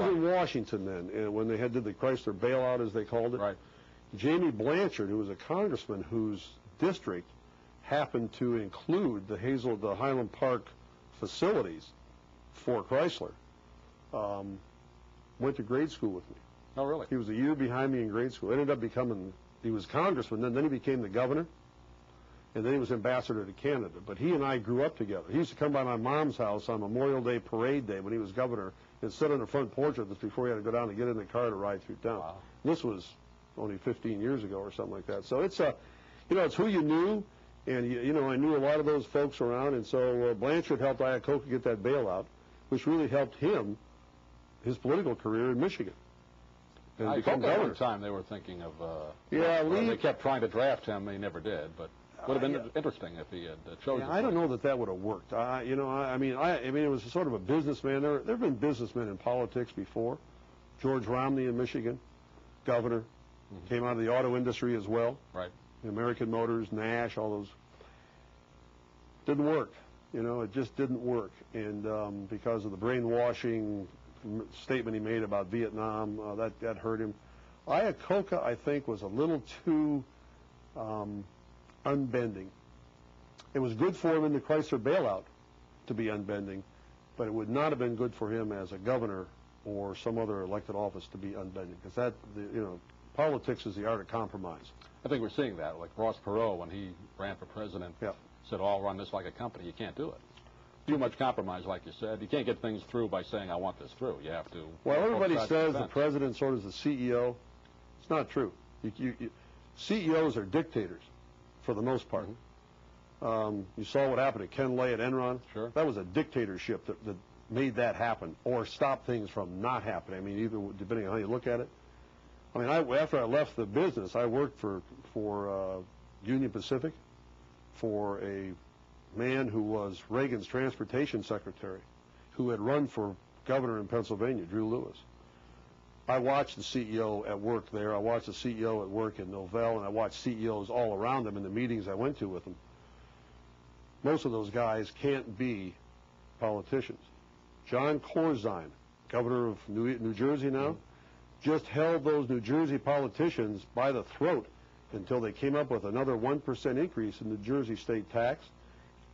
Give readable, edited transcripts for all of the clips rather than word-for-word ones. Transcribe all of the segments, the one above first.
I was in Washington then, and when they did the Chrysler bailout, as they called it. Right. Jamie Blanchard, who was a congressman whose district happened to include the Highland Park facilities for Chrysler, went to grade school with me. Oh, really? He was a year behind me in grade school. Ended up he was congressman, then he became the governor, and then he was ambassador to Canada. But he and I grew up together. He used to come by my mom's house on Memorial Day parade day when he was governor and sit on the front porch with us before he had to go down and get in the car to ride through town. Wow. This was only 15 years ago or something like that. So it's it's who you knew, and I knew a lot of those folks around, and so Blanchard helped Iacocca get that bailout, which really helped him, his political career in Michigan. And become governor. At one time they were thinking of, they kept trying to draft him, he never did, but would have been interesting if he had chosen. I don't know that would have worked. I mean, it was sort of a businessman. There have been businessmen in politics before. George Romney in Michigan, governor, came out of the auto industry as well. Right. American Motors, Nash, all those. Didn't work. It just didn't work. And because of the brainwashing statement he made about Vietnam, that hurt him. Iacocca, I think, was a little too unbending. It was good for him in the Chrysler bailout to be unbending, but it would not have been good for him as a governor or some other elected office to be unbending, because politics is the art of compromise. I think we're seeing that, like Ross Perot, when he ran for president, said, I'll run this like a company. You can't do it. Too much compromise, like you said. You can't get things through by saying, I want this through. You have to... Well, everybody says the president sort of is the CEO. It's not true. CEOs are dictators, for the most part. You saw what happened to Ken Lay at Enron. Sure. That was a dictatorship that made that happen, or stopped things from not happening. I mean, even depending on how you look at it. I mean, after I left the business, I worked for Union Pacific for a man who was Reagan's transportation secretary, who had run for governor in Pennsylvania, Drew Lewis. I watched the CEO at work there. I watched the CEO at work in Novell, and I watched CEOs all around him in the meetings I went to with them. Most of those guys can't be politicians. John Corzine, governor of New Jersey now, just held those New Jersey politicians by the throat until they came up with another 1% increase in the Jersey state tax.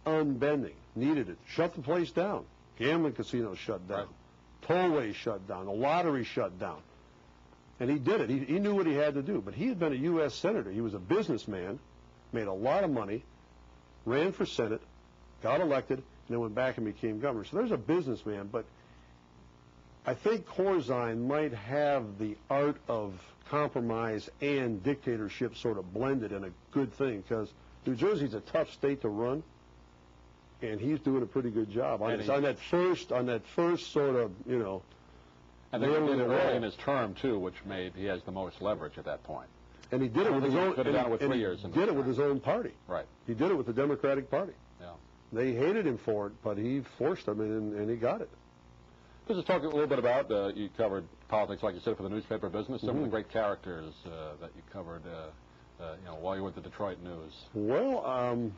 Unbending, needed it, shut the place down. Gambling casinos shut down, tollways shut down, the lottery shut down. And he did it. He knew what he had to do. But he had been a U.S. senator. He was a businessman, made a lot of money, ran for Senate, got elected, and then went back and became governor. So there's a businessman, but I think Corzine might have the art of compromise and dictatorship sort of blended in a good thing, because New Jersey's a tough state to run. And he's doing a pretty good job on that first sort of, And they did it early in his term too, which made he has the most leverage at that point. And he did it with his own. Put it down with 3 years. He did it with his own party. Right. He did it with the Democratic Party. Yeah. They hated him for it, but he forced them, and he got it. Let's just talk a little bit about you covered politics, like you said, for the newspaper business. Some of the great characters that you covered, while you were at the Detroit News. Well,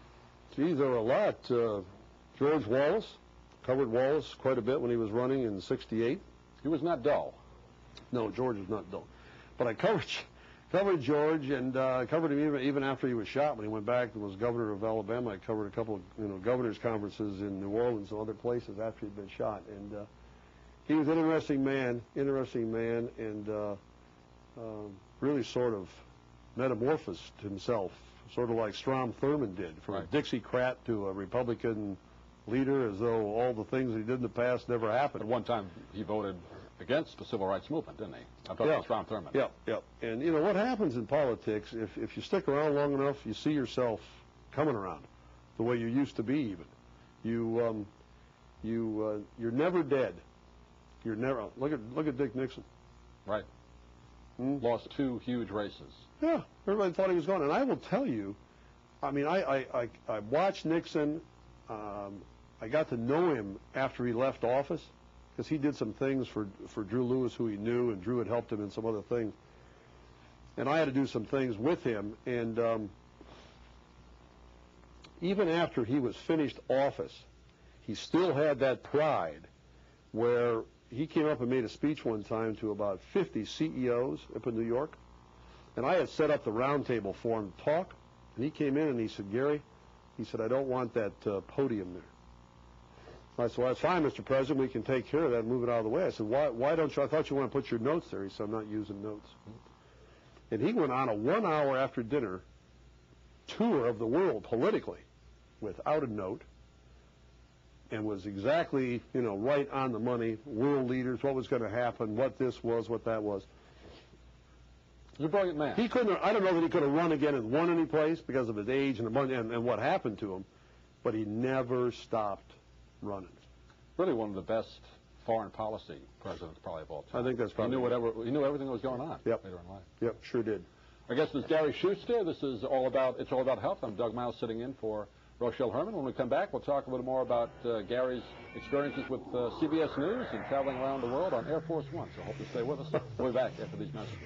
there were a lot. George Wallace, covered Wallace quite a bit when he was running in '68. He was not dull. No, George was not dull. But I covered George, and covered him even after he was shot. When he went back and was governor of Alabama, I covered a couple of governors' conferences in New Orleans and other places after he'd been shot. And he was an interesting man, and really sort of metamorphosed himself, sort of like Strom Thurmond did, from a Dixiecrat to a Republican leader, as though all the things he did in the past never happened. At one time, he voted against the civil rights movement, didn't he? I'm talking about Strom Thurmond. Yeah. And what happens in politics, if you stick around long enough, you see yourself coming around the way you used to be. Even you're never dead. You're never. Look at Dick Nixon. Right. Lost 2 huge races. Yeah, everybody thought he was gone. And I will tell you, I mean, I watched Nixon. I got to know him after he left office, because he did some things for Drew Lewis, who he knew, and Drew had helped him in some other things. And I had to do some things with him. And even after he was finished office, he still had that pride where he came up and made a speech one time to about 50 CEOs up in New York, and I had set up the round table for him to talk, and he came in and he said, Gary, he said, I don't want that podium there. I said, well, that's fine, Mr. President. We can take care of that and move it out of the way. I said, why don't you? I thought you want to put your notes there. He said, I'm not using notes. And he went on a 1 hour after dinner tour of the world politically without a note and was exactly, right on the money, world leaders, what was going to happen, what this was, what that was. He's a brilliant man. He couldn't. I don't know that he could have run again and won any place because of his age and what happened to him, but he never stopped running. Really one of the best foreign policy presidents probably of all time. I think that's probably. He knew everything that was going on later in life. Yep, sure did. Our guest is Gary Schuster. This is It's All About Health. I'm Doug Miles sitting in for Rochelle Herman. When we come back, we'll talk a little more about Gary's experiences with CBS News and traveling around the world on Air Force One. So I hope you stay with us. We'll be back after these messages.